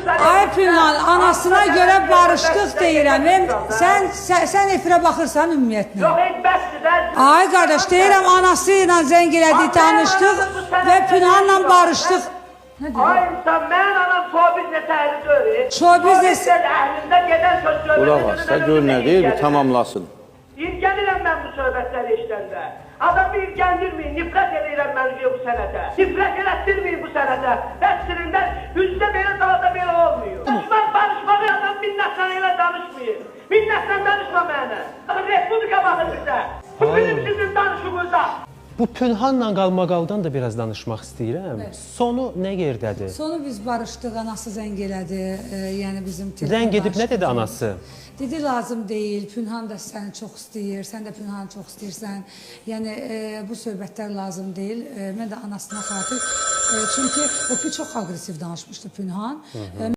Ay Pünhan, anasına görə barışdıq deyirəm. Sən efirə baxırsan ümumiyyətlə. Yox, etməzdir də. Ay qardaş, deyirəm anası ilə zəng elədik, tanışdıq və Pünhanla barışdıq. Ay insan, mən anam şobiz nətəri görür. Şobiz əhlində gedən söz söhbət. Qulaq as, da gör nə deyir, bir tamamlasın. İlgənirəm mən bu söhbətləri işləndə. Adamı ilgəndirməyin, nifrət edirəm mən bu sənətə. Nifrət elətdirməyin bu sənətə. Əslində, üzdə belə, dalada belə olmuyor. Düşmən barışmağı adam minnətlə elə danışmayın. Minnətlə danışma mənə. Respublika baxır bizə. Bu bizim sizin danışımızda. Bu Pünhanla qalmaqaldan da biraz danışmaq istəyirəm. Sonu nə yerdədir? Sonu biz barışdıq, anası zəng elədi, yəni bizim telefon Zəng edib barışdıq. nə dedi anası? Dedi lazım deyil, Pünhan da səni çox istəyir, sən də Pünhanı çox istəyirsən. Yəni bu söhbətlər lazım deyil. Mən də anasına xatir, çünki o ki çox aqressiv danışmışdı Pünhan.